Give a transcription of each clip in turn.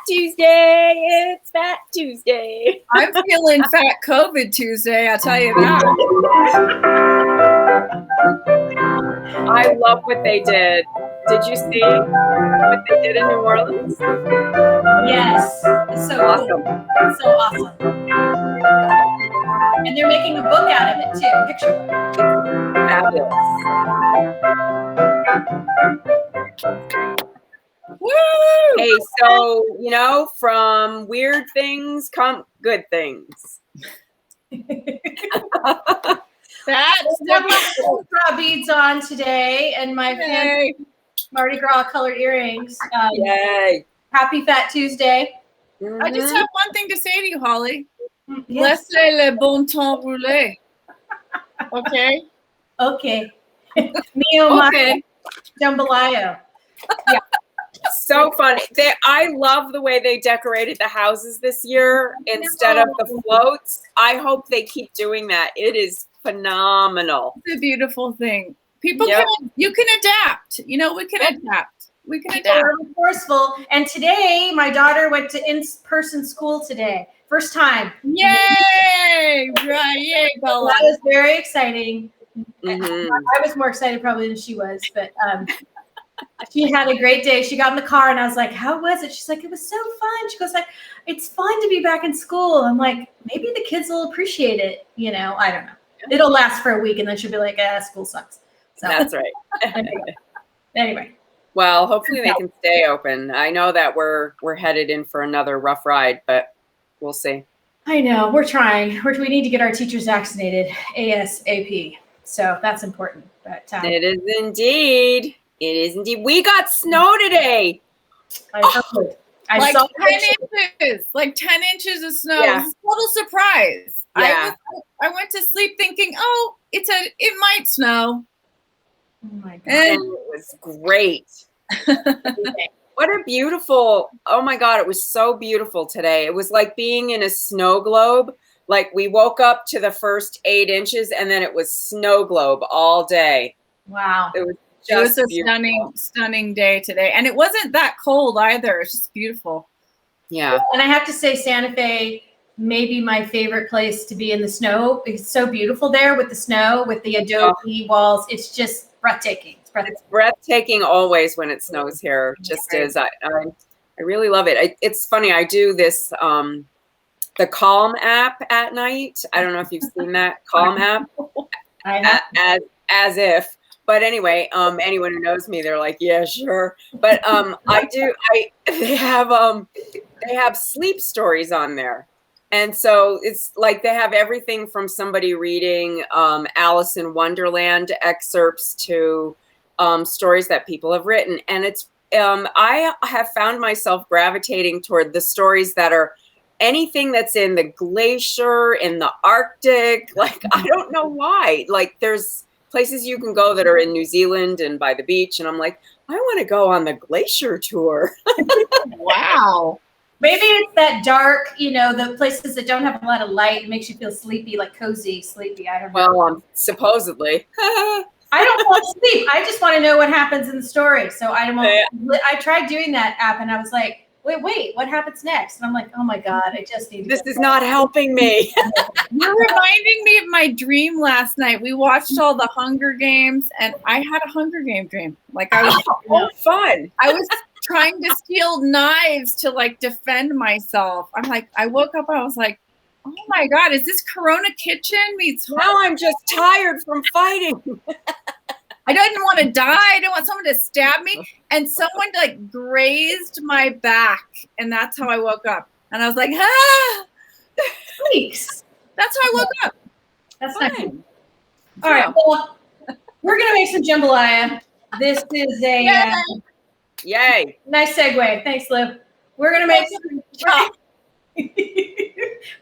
Tuesday. It's Fat Tuesday. I'm feeling fat COVID Tuesday, I'll tell you that. I love what they did. Did you see what they did in New Orleans? Yes. It's so Awesome. cool. It's so awesome. And they're making a book out of it too, picture book. Fabulous. Woo! Hey, so, from weird things come good things. That's Mardi Gras beads on today, and my fancy Mardi Gras colored earrings. Yay. Happy Fat Tuesday. Mm-hmm. I just have one thing to say to you, Holly. Yes. Laissez le bon temps rouler. Okay? Okay. Mio Okay. Jambalaya. Yeah. So fun. I love the way they decorated the houses this year instead of the floats. I hope they keep doing that. It is phenomenal. It's a beautiful thing. People you can adapt. We can adapt. We can adapt. We're resourceful. And today, my daughter went to in-person school today. First time. Yay! Right, yay, Bella. That was very exciting. Mm-hmm. I was more excited probably than she was, but she had a great day. She got in the car and I was like, how was it? She's like, it was so fun. She goes like, it's fun to be back in school. I'm like, maybe the kids will appreciate it. I don't know. It'll last for a week and then she'll be like, school sucks. So That's right. Anyway. Well, hopefully they can stay open. I know that we're headed in for another rough ride, but we'll see. I know. We're trying. We need to get our teachers vaccinated ASAP. So that's important. But it is indeed. It is indeed. We got snow today. I saw 10 inches. Like 10 inches of snow. Yeah. It was a total surprise. Yeah. I went to sleep thinking, it might snow. Oh my God. And it was great. What a beautiful, oh my God, it was so beautiful today. It was like being in a snow globe. Like we woke up to the first 8 inches and then it was snow globe all day. Wow. It was a stunning day today. And it wasn't that cold either. It's just beautiful. Yeah. And I have to say Santa Fe may be my favorite place to be in the snow. It's so beautiful there with the snow, with the adobe walls. It's just breathtaking. It's breathtaking always when it snows here. It just is. I really love it. It's funny. I do this, the Calm app at night. I don't know if you've seen that Calm app. As if. But anyway, anyone who knows me, they're like, yeah, sure. But they have sleep stories on there. And so it's like they have everything from somebody reading Alice in Wonderland excerpts to stories that people have written. And it's I have found myself gravitating toward the stories that are anything that's in the glacier, in the Arctic. Like, I don't know why. Like, there's places you can go that are in New Zealand and by the beach. And I'm like, I want to go on the glacier tour. Wow. Maybe it's that dark, the places that don't have a lot of light. It makes you feel sleepy, like cozy, sleepy. I don't know. Well, supposedly. I don't want to sleep. I just want to know what happens in the story. So I tried doing that app and I was like, wait, what happens next? And I'm like, oh my God, I just need to. This is not helping me. You're reminding me of my dream last night. We watched all the Hunger Games and I had a Hunger Game dream. Like I was fun. I was trying to steal knives to like defend myself. I'm like, I woke up, I was like, oh my God, is this Coronakitchen meets Now I'm just tired from fighting. I didn't want to die. I didn't want someone to stab me. And someone like grazed my back. And that's how I woke up. And I was like, Please. That's how I woke up. That's not good. All right. Well, we're going to make some jambalaya. This is a yay. Nice segue. Thanks, Liv. We're going to make some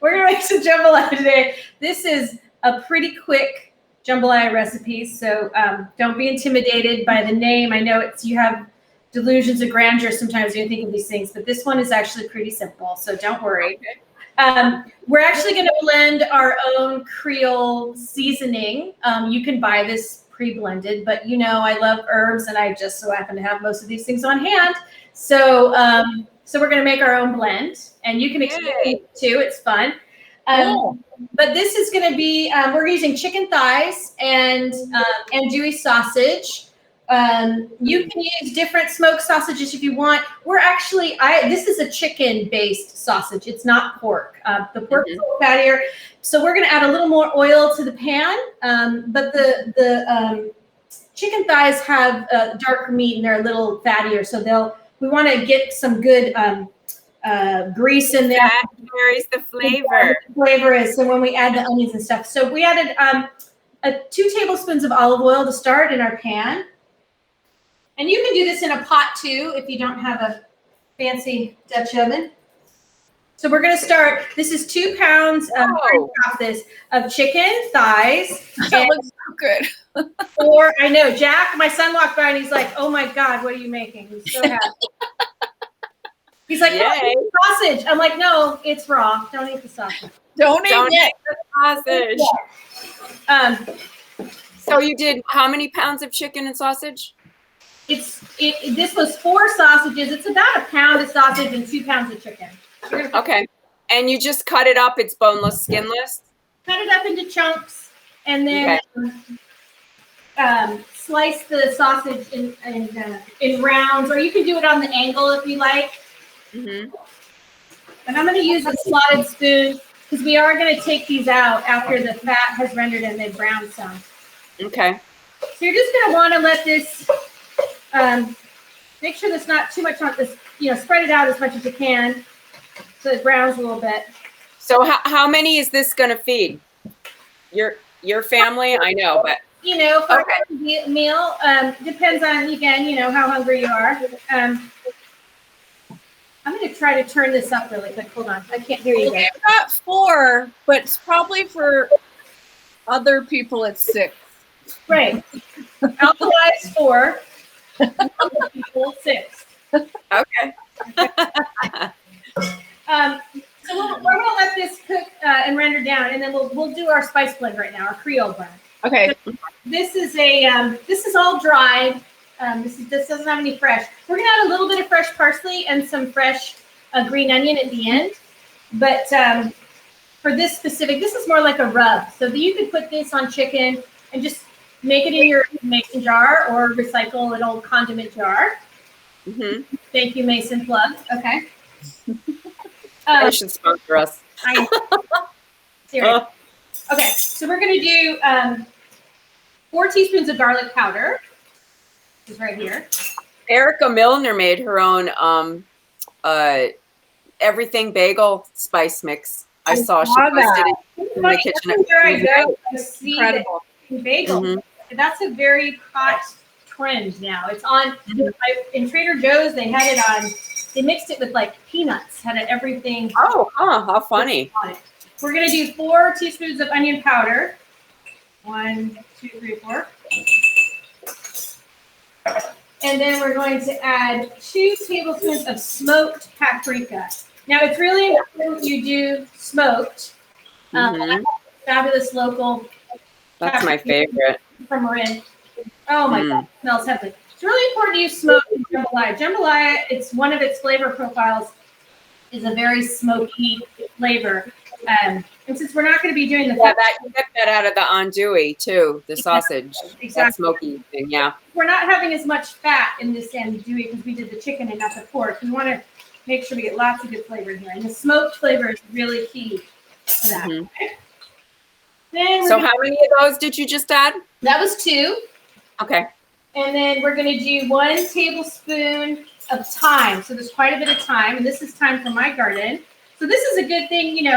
we're going to make some jambalaya today. This is a pretty quick jambalaya recipe, so don't be intimidated by the name. I know you have delusions of grandeur sometimes when you think of these things, but this one is actually pretty simple, so don't worry. We're actually going to blend our own Creole seasoning. You can buy this pre-blended, but I love herbs, and I just so happen to have most of these things on hand. So So we're going to make our own blend, and you can explain it too. It's fun. Cool. But this is going to be, we're using chicken thighs and andouille sausage. You can use different smoked sausages if you want. We're actually, this is a chicken-based sausage. It's not pork. The pork is a little fattier. So we're going to add a little more oil to the pan. But the chicken thighs have darker meat and they're a little fattier. So we want to get some good grease in there. That carries the flavor. The flavor is, so when we add the onions and stuff. So we added 2 tablespoons of olive oil to start in our pan. And you can do this in a pot too if you don't have a fancy Dutch oven. So we're going to start. This is 2 pounds of chicken thighs. That looks so good. I know, Jack, my son walked by and he's like, "Oh my God, what are you making?" He's so happy. He's like, "Oh, sausage." I'm like, "No, it's raw. Don't eat the sausage. Don't eat the sausage." So you did how many pounds of chicken and sausage? This was 4 sausages. It's about 1 pound of sausage and 2 pounds of chicken. Okay. And you just cut it up. It's boneless, skinless? Cut it up into chunks and then slice the sausage in rounds, or you can do it on the angle if you like. And I'm going to use a slotted spoon because we are going to take these out after the fat has rendered and they've browned some. Okay. So you're just going to want to let this, make sure there's not too much on this, spread it out as much as you can so it browns a little bit. So how many is this going to feed? Your family? I know, but. For a meal, depends on, again, how hungry you are. I'm going to try to turn this up really quick. Hold on. I can't hear you guys. I've got 4, but it's probably for other people it's 6. Right. Alkalize 4. Other people 6. Okay. So we're going to let this cook and render down, and then we'll do our spice blend right now, our Creole blend. Okay. So this is this is all dried. This doesn't have any fresh. We're gonna add a little bit of fresh parsley and some fresh green onion at the end. But for this specific, this is more like a rub. So you could put this on chicken and just make it in your mason jar or recycle an old condiment jar. Thank you, Mason plug. Okay. They should sponsor us. Seriously. Okay, so we're gonna do 4 teaspoons of garlic powder. This is right here. Erica Milner made her own everything bagel spice mix. I saw she posted it in the kitchen. I see incredible bagel. That's a very hot trend now. It's on in Trader Joe's. They had it on. They mixed it with like peanuts. Had it everything. Oh, how funny! We're gonna do 4 teaspoons of onion powder. 1, 2, 3, 4. And then we're going to add 2 tablespoons of smoked paprika. Now it's really important you do smoked. Fabulous local. That's my favorite. From Marin. Oh my God, it smells heavenly. It's really important to use smoked jambalaya. Jambalaya, it's one of its flavor profiles is a very smoky flavor. And since we're not going to be doing the you get that out of the andouille too, the sausage, that smoky thing, We're not having as much fat in this andouille because we did the chicken and not the pork. We want to make sure we get lots of good flavor in here, and the smoked flavor is really key to that. Okay? Then so how many of those did you just add? That was 2. Okay. And then we're going to do 1 tablespoon of thyme. So there's quite a bit of thyme, and this is thyme from my garden. So this is a good thing,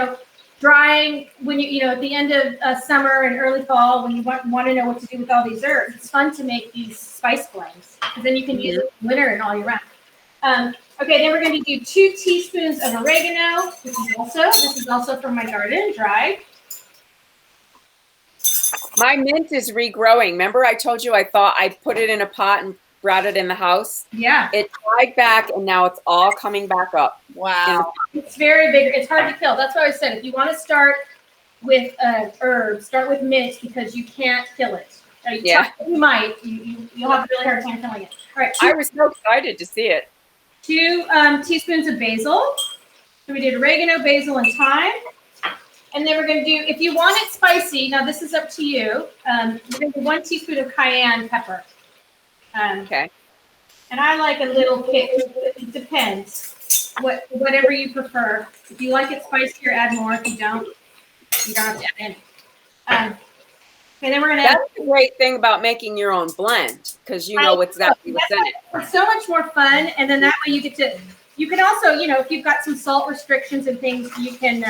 drying when at the end of summer and early fall when you want to know what to do with all these herbs. It's fun to make these spice blends because then you can use it in winter and all year round. Okay, then we're going to do 2 teaspoons of oregano. This is also from my garden, dried. My mint is regrowing. Remember I told you I thought I'd put it in a pot and brought it in the house? Yeah. It died back and now it's all coming back up. Wow. It's very big. It's hard to kill. That's why I said if you want to start with herbs, start with mint because you can't kill it. You might. You'll have a really hard time killing it. All right. I was so excited to see it. 2 teaspoons of basil. So we did oregano, basil, and thyme. And then we're going to do, if you want it spicy, now this is up to you. We're going to do 1 teaspoon of cayenne pepper. Okay. And I like a little kick. It depends. Whatever you prefer. If you like it spicier, add more. If you don't have to add any. And then we're going to add. That's the great thing about making your own blend, because you know exactly what's in it. It's so much more fun. And then that way you get to, you can also, you know, if you've got some salt restrictions and things, you can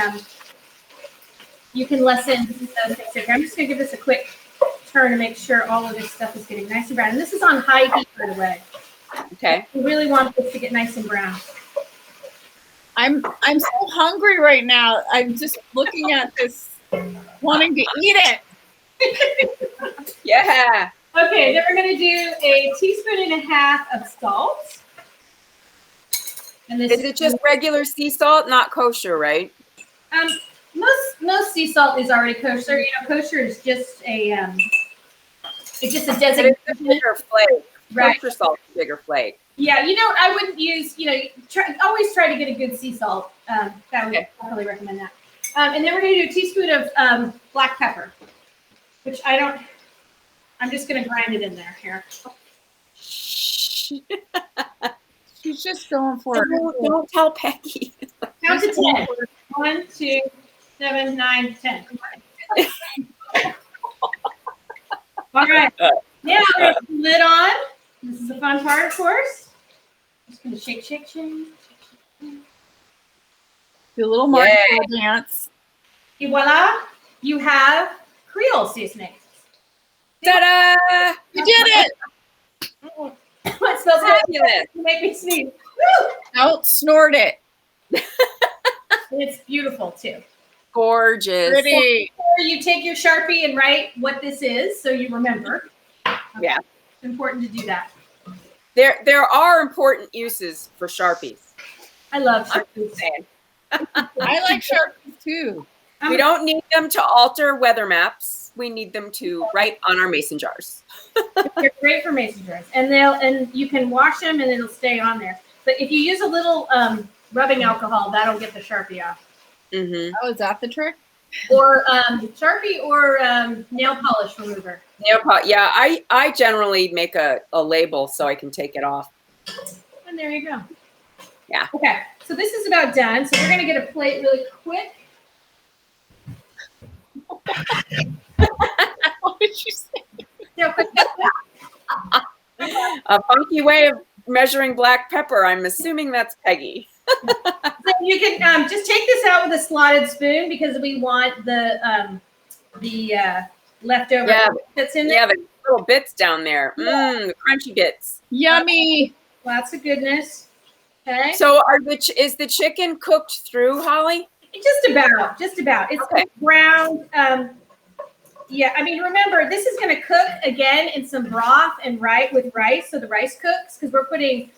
lessen those things. Okay, I'm just going to give this a quick turn to make sure all of this stuff is getting nice and brown. And this is on high heat, by the way. Okay. We really want this to get nice and brown. I'm so hungry right now. I'm just looking at this, wanting to eat it. Yeah. Okay, then we're going to do a teaspoon and a half of salt. And this Is it just regular sea salt, not kosher, right? Most sea salt is already kosher. You know, kosher is just a it's just a But designation. it's a bigger flake. Right. Kosher salt is a bigger flake. Yeah, you know, I wouldn't use, you know, always try to get a good sea salt. That would definitely recommend that. And then we're going to do a teaspoon of black pepper, which I'm just going to grind it in there here. She's just going for it. Don't tell Peggy. Count to 10. 1, 2, 7, 9, 10. All right. Now we're going to put the lid on. This is the fun part, of course. Just going to shake, shake, shake. Do a little Mardi Gras dance. Et voila, you have Creole seasoning. Ta-da! You did it! It smells Fabulous. good. You make me sneeze. Woo! Don't snort it. And it's beautiful, too. Gorgeous. Pretty. Or you take your Sharpie and write what this is so you remember. Yeah. It's important to do that. There are important uses for Sharpies. I love I'm Sharpies. just saying. I like Sharpies too. We don't need them to alter weather maps. We need them to write on our mason jars. They're great for mason jars, and you can wash them and it'll stay on there. But if you use a little rubbing alcohol, that'll get the Sharpie off. Mm-hmm. Oh, is that the trick? Or Sharpie or nail polish remover. Nail polish. Yeah, I generally make a label so I can take it off. And there you go. Yeah. Okay, so this is about done. So we're gonna get a plate really quick. What did you say? No, quick. A funky way of measuring black pepper. I'm assuming that's Peggy. So you can just take this out with a slotted spoon because we want the leftover that's in there. Yeah, the little bits down there. The crunchy bits. Yummy. Lots of goodness. Okay. So is the chicken cooked through, Holly? Just about. It's Okay. brown. Yeah, I mean, remember, this is going to cook again in some broth and with rice, so the rice cooks because we're putting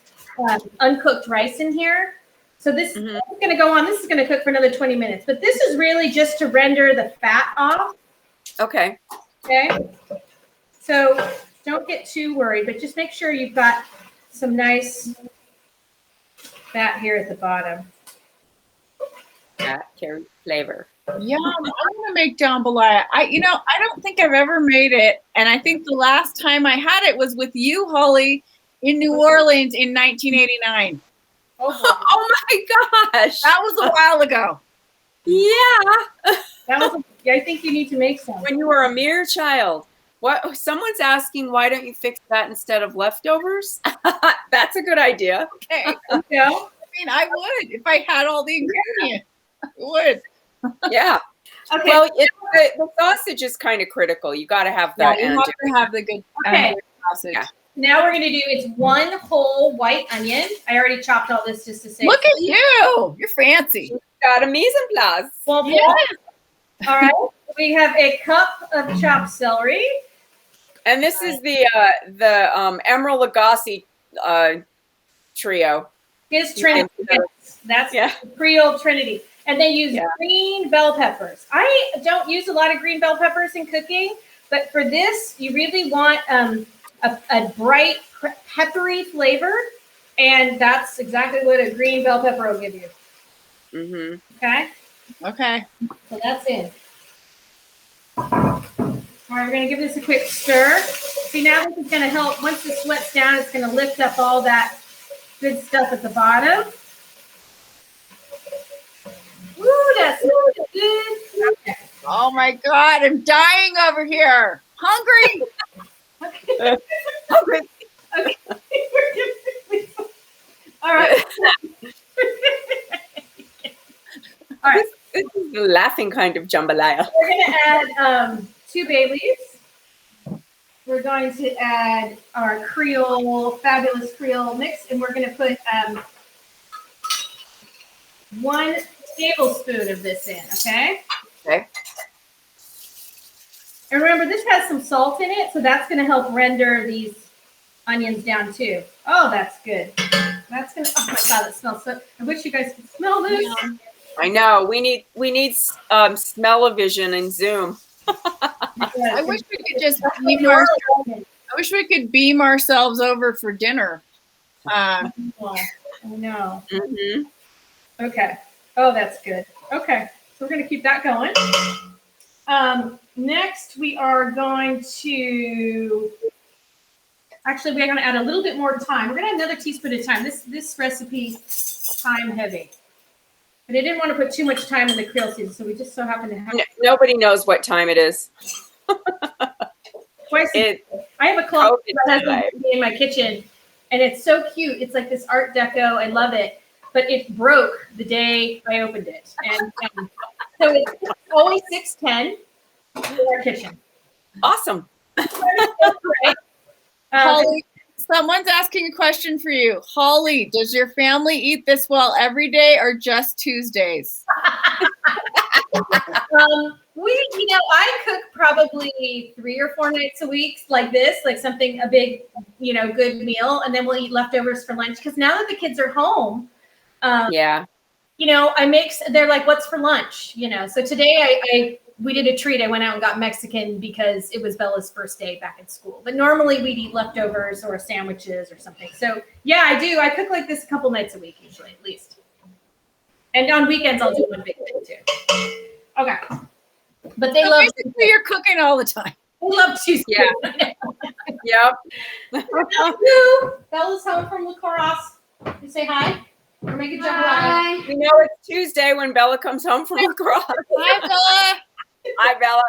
uncooked rice in here. So this is going to go on. This is going to cook for another 20 minutes. But this is really just to render the fat off. Okay. Okay. So don't get too worried, but just make sure you've got some nice fat here at the bottom. That carries flavor. Yum. I want to make jambalaya. I don't think I've ever made it. And I think the last time I had it was with you, Holly, in New Orleans in 1989. Oh my gosh. That was a while ago. Yeah. I think you need to make some. When you were a mere child. What? Someone's asking, why don't you fix that instead of leftovers? That's a good idea. Okay. Yeah. I mean, I would if I had all the ingredients. I would. Yeah. Okay. Well, the sausage is kind of critical. You got to have that. You have to have the good Okay. sausage. Yeah. Now we're going to do, it's 1 whole white onion. I already chopped all this just to say. Look at you. You're fancy. Got a mise en place. Well, Yes. all right. We have a cup of chopped celery. And this is the Emerald Lagasse trio. His Trinity. That's Yeah. the Creole Trinity. And they use green bell peppers. I don't use a lot of green bell peppers in cooking, but for this, you really want a bright, peppery flavor. And that's exactly what a green bell pepper will give you. Mm-hmm. Okay? Okay. So that's in. All right, we're going to give this a quick stir. See, now this is going to help. Once this sweats down, it's going to lift up all that good stuff at the bottom. Woo, that smells good. Okay. Oh my God, I'm dying over here. Hungry. Okay. All right. All right. This is the laughing kind of jambalaya. We're going to add 2 bay leaves. We're going to add our Creole, fabulous Creole mix, and we're going to put 1 tablespoon of this in, okay? Okay. And remember, this has some salt in it, so that's going to help render these onions down too. Oh, that's good. That's going to, oh my God, it smells so, I wish you guys could smell this. I know. We need smell-o-vision and Zoom. I wish we could just beam I wish we could beam ourselves over for dinner. I know. Mm-hmm. Okay. Oh, that's good. Okay. So we're going to keep that going. Next, we are going to, actually, we're going to add a little bit more thyme. We're going to add another teaspoon of thyme. This recipe is thyme heavy. But I didn't want to put too much thyme in the Creole season, so we just so happen to have Nobody knows what time it is. twice. I have a clock that has in my kitchen, and it's so cute. It's like this Art Deco. I love it. But it broke the day I opened it. And so it's always 6:10 in our kitchen. Awesome. Hollie, someone's asking a question for you. Hollie, does your family eat this well every day or just Tuesdays? I cook probably 3 or 4 nights a week like this, like something, a big, good meal. And then we'll eat leftovers for lunch. Because now that the kids are home, yeah. They're like, what's for lunch? So today we did a treat. I went out and got Mexican because it was Bella's first day back in school. But normally we'd eat leftovers or sandwiches or something. So yeah, I do. I cook like this a couple nights a week, usually at least. And on weekends, I'll do one big thing too. Okay. But they love. Basically, you're cooking all the time. They love Tuesday. Yeah. Yep. Bella's home from Lacrosse. You say hi. Or make a jump Hi. You know it's Tuesday when Bella comes home from lacrosse. Hi, Bella. Hi, Bella.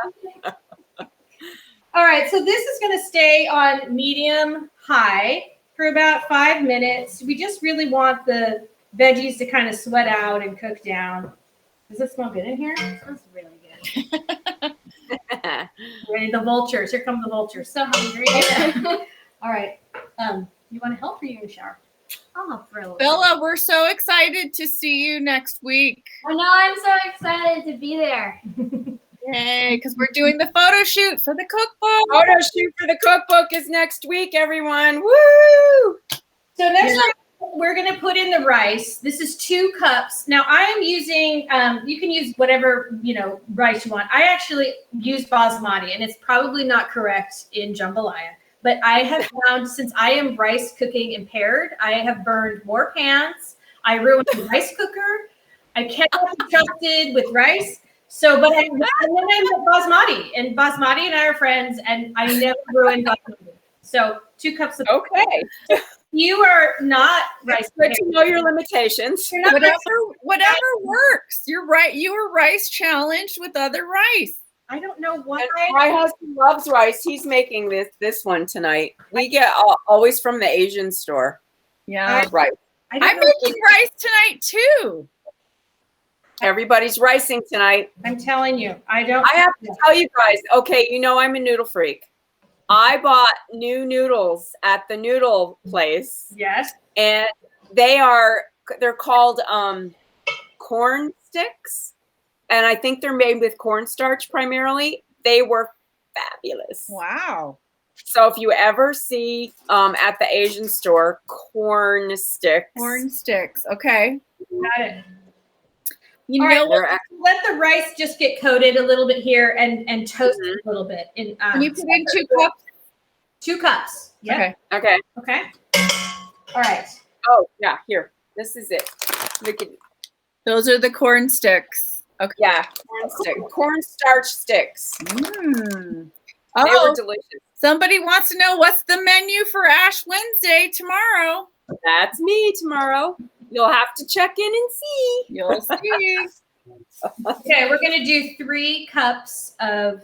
All right, so this is going to stay on medium high for about 5 minutes. We just really want the veggies to kind of sweat out and cook down. Does it smell good in here? It smells really good. Ready, the vultures. Here come the vultures. So hungry. All right. You want to help or you in the shower? I'll help for a little. Bella, we're so excited to see you next week. I know, I'm so excited to be there. Yay, because we're doing the photo shoot for the cookbook. Photo shoot for the cookbook is next week, everyone. Woo! So next time we're going to put in the rice. This is 2 cups. Now I am using, you can use whatever, rice you want. I actually use basmati, and it's probably not correct in jambalaya. But I have found, since I am rice cooking impaired, I have burned more pans. I ruined the rice cooker. I cannot be trusted with rice. So, and then I'm basmati, and basmati and I are friends, and I never ruined basmati. So 2 cups of. Okay. You are not rice. Good to know your limitations. You're not Whatever works. You're right. You were rice challenged with other rice. I don't know why. And my husband loves rice. He's making this one tonight. We get always from the Asian store. Yeah. Right. I'm making rice tonight too. Everybody's ricing tonight. I'm telling you, I have to tell you guys, okay, I'm a noodle freak. I bought new noodles at the noodle place. Yes. And they're called corn sticks. And I think they're made with cornstarch primarily. They were fabulous. Wow. So if you ever see at the Asian store, corn sticks. Corn sticks. Okay. Got it. You know what? Let the rice just get coated a little bit here and toast it a little bit. Can you put in 2 cups? 2 cups. Yep. Okay. Okay. Okay. All right. Oh, yeah, here. This is it. Look at Those are the corn sticks. Okay. Yeah, cornstarch sticks. Mm. They were Oh, delicious. somebody wants to know what's the menu for Ash Wednesday tomorrow. That's me tomorrow. You'll have to check in and see. You'll see. Okay, we're going to do 3 cups of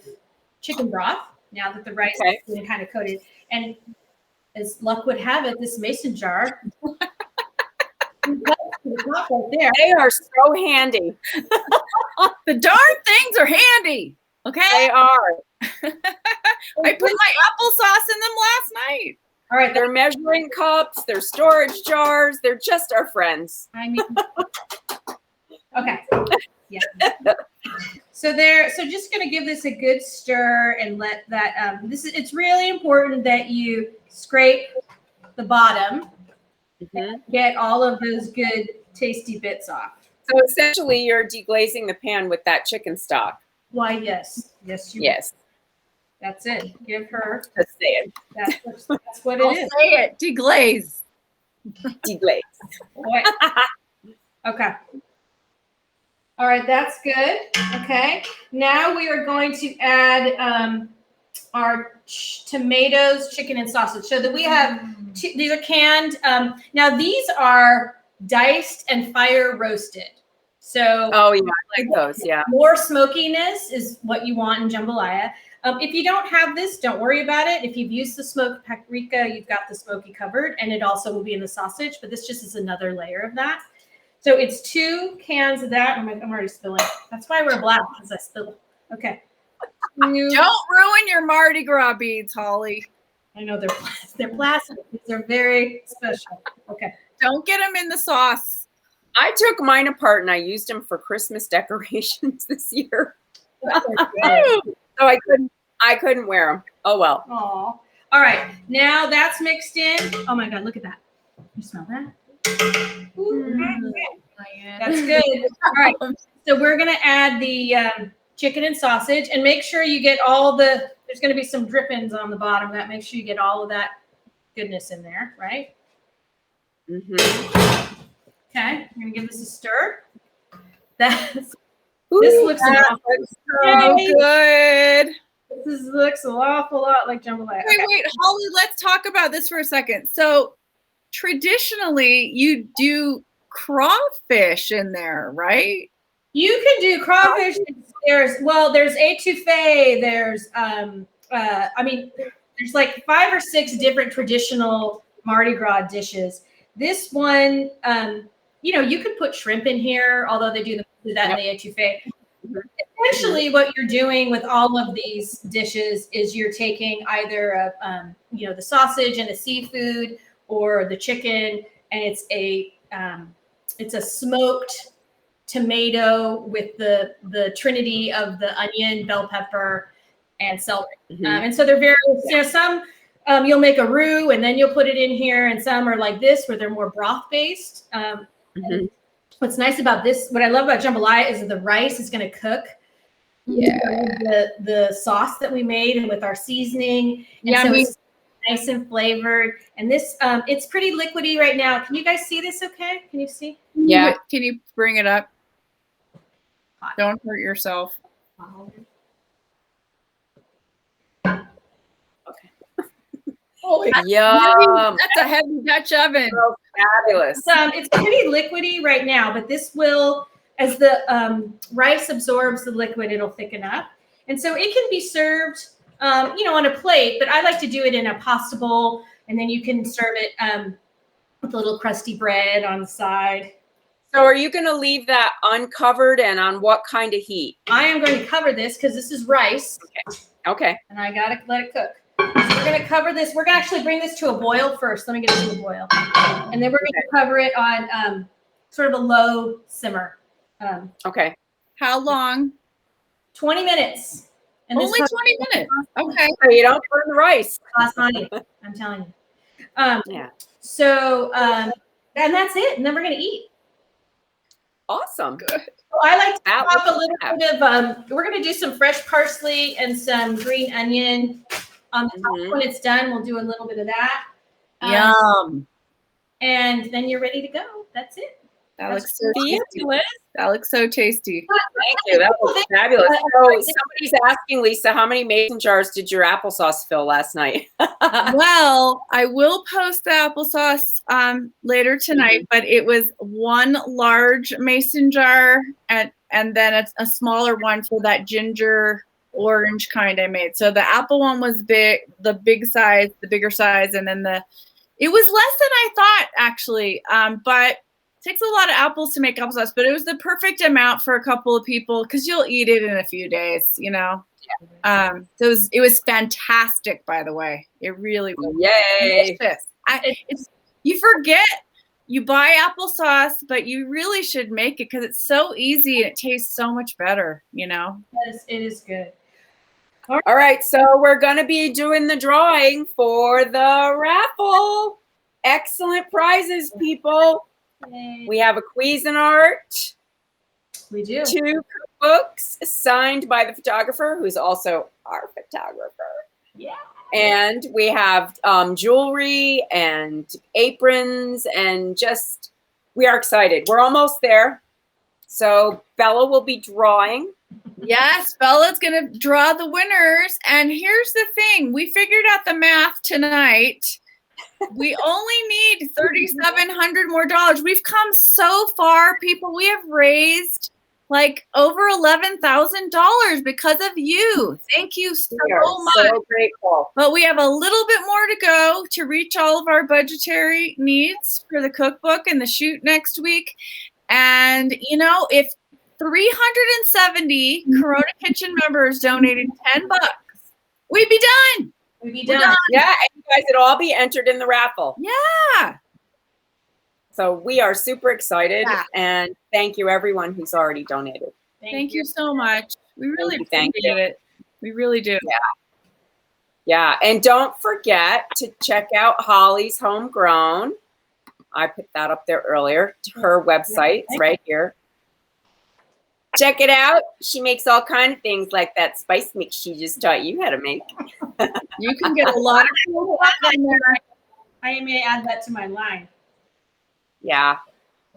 chicken broth now that the rice Okay. is kind of coated. And as luck would have it, this mason jar. Right there. They are so handy. The darn things are handy. Okay. They are. I put my applesauce in them last night. All right, They're measuring cups. They're storage jars. They're just our friends. I mean, okay. Yeah. So just gonna give this a good stir and let that. It's really important that you scrape the bottom, get all of those good tasty bits off. So essentially, you're deglazing the pan with that chicken stock. Why? Yes, you. Yes. That's it. Give her. Just saying. That's what I'll it is. say it. Deglaze. Deglaze. Okay. All right, that's good. Okay. Now we are going to add our tomatoes, chicken, and sausage. So that we have these are canned. Now these are diced and fire roasted. So Oh yeah, I like those. Yeah. more smokiness is what you want in jambalaya. If you don't have this, don't worry about it. If you've used the smoked paprika, you've got the smoky covered, and it also will be in the sausage, but this just is another layer of that. So it's 2 cans of that. I'm already spilling. That's why we're black, because I spill. Okay. Don't ruin your Mardi Gras beads, Holly. I know they're plastic. These are very special. Okay. Don't get them in the sauce. I took mine apart and I used them for Christmas decorations this year. So I couldn't wear them. Oh well. Aw. All right. Now that's mixed in. Oh my God, look at that. You smell that? Ooh, that's good. All right. So we're going to add the chicken and sausage, and make sure you get there's going to be some drippings on the bottom. Make sure you get all of that goodness in there, right? Mm-hmm. Okay. I'm going to give this a stir. This Ooh, looks So good. This looks an awful lot like jambalaya. Wait, Holly, let's talk about this for a second. So traditionally, you do crawfish in there, right? You can do crawfish. There's etouffee. There's there's like 5 or 6 different traditional Mardi Gras dishes. This one, you could put shrimp in here, although they do that in the etouffee. Essentially, what you're doing with all of these dishes is you're taking either the sausage and the seafood, or the chicken, and it's a smoked tomato with the trinity of the onion, bell pepper, and celery. And so they're very some you'll make a roux and then you'll put it in here, and some are like this where they're more broth based. What's nice about this, what I love about jambalaya, is that the rice is going to cook. Yeah. The sauce that we made and with our seasoning. And Yeah, so it's nice and flavored. And this, it's pretty liquidy right now. Can you guys see this okay? Can you see? Yeah. Can you bring it up? Don't hurt yourself. Okay. Yum. That's a heavy Dutch oven. So fabulous. It's pretty liquidy right now, but this will, as the rice absorbs the liquid, it'll thicken up. And so it can be served, on a plate, but I like to do it in a pasta bowl, and then you can serve it with a little crusty bread on the side. So are you going to leave that uncovered, and on what kind of heat? I am going to cover this because this is rice. Okay. And I got to let it cook. So we're going to cover this. We're going to actually bring this to a boil first. Let me get it to a boil. And then we're going to cover it on sort of a low simmer. Okay. How long? 20 minutes. And Only 20 minutes. Okay. So you don't burn the rice. Last night, I'm telling you. Yeah. So, and that's it. And then we're going to eat. Awesome. Good. So I like to That pop a was little bit of, we're going to do some fresh parsley and some green onion on the top. When it's done, we'll do a little bit of that. Yum. and then you're ready to go. That's it. That That's looks so tasty. That looks so tasty. Thank you. That was fabulous. So somebody's asking, Lisa, how many mason jars did your applesauce fill last night? Well, I will post the applesauce later tonight, but it was one large mason jar and then a smaller one for that ginger orange kind I made. So the apple one was big, the bigger size, and then it was less than I thought actually, but it takes a lot of apples to make applesauce, but it was the perfect amount for a couple of people because you'll eat it in a few days, you know. So it was fantastic, by the way. It really was. Yay! Delicious. You forget you buy applesauce, but you really should make it because it's so easy and it tastes so much better, you know. It is good. All right, so we're going to be doing the drawing for the raffle. Excellent prizes, people. Yay. We have a Cuisinart. We do. 2 cookbooks signed by the photographer, who's also our photographer. Yeah. And we have jewelry and aprons and just, we are excited. We're almost there. So Bella will be drawing. Yes, Bella's going to draw the winners. And here's the thing. We figured out the math tonight. We only need $3,700 more dollars. We've come so far, people. We have raised like over $11,000 because of you. Thank you so much. So grateful. But we have a little bit more to go to reach all of our budgetary needs for the cookbook and the shoot next week. And, you know, if 370 Corona Kitchen members donated $10, we'd be done. We'd be done. Yeah, and you guys would all be entered in the raffle. Yeah. So we are super excited. Yeah. And thank you, everyone who's already donated. Thank you so much. We really Thank you. appreciate it. We really do. Yeah, and don't forget to check out Hollie's Homegrown. I put that up there earlier. Her website is right here. Check it out. She makes all kinds of things like that spice mix she just taught you how to make. You can get a lot of cool stuff in there. I may add that to my line. Yeah.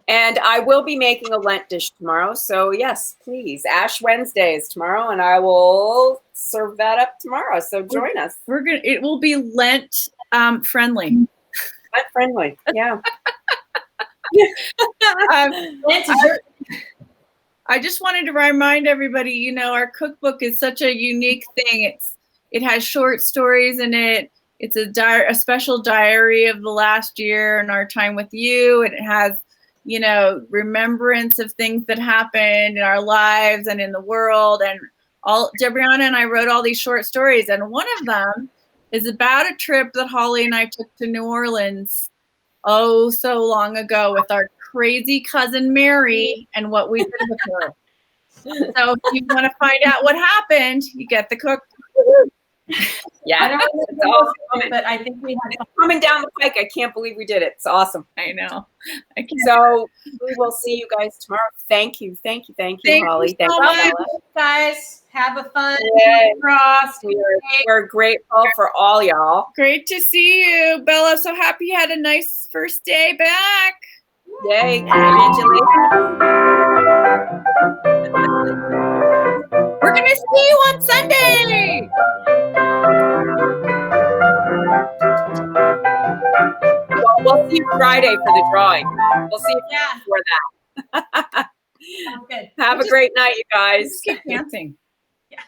And I will be making a Lent dish tomorrow. So yes, please. Ash Wednesday is tomorrow, and I will serve that up tomorrow. So join us. It will be Lent friendly. Lent friendly. Yeah. I just wanted to remind everybody, you know, our cookbook is such a unique thing. It has short stories in it. It's a special diary of the last year and our time with you. And it has, you know, remembrance of things that happened in our lives and in the world. And Debrianna and I wrote all these short stories. And one of them is about a trip that Hollie and I took to New Orleans so long ago with our crazy cousin Mary and what we did with her. So if you want to find out what happened, you get the cookbook. Yeah, I don't know, but I think we had coming down the pike. I can't believe we did it. It's awesome. I know. So we will see you guys tomorrow. Thank you, Hollie. Thank you so much, guys. Have a fun cross. We're grateful for all y'all. Great to see you, Bella. So happy you had a nice first day back. Yay! Congratulations. We're gonna see you on Sunday. Well, we'll see you Friday for the drawing. We'll see you before that. Good. Have a great night, you guys. Just keep dancing. Yeah.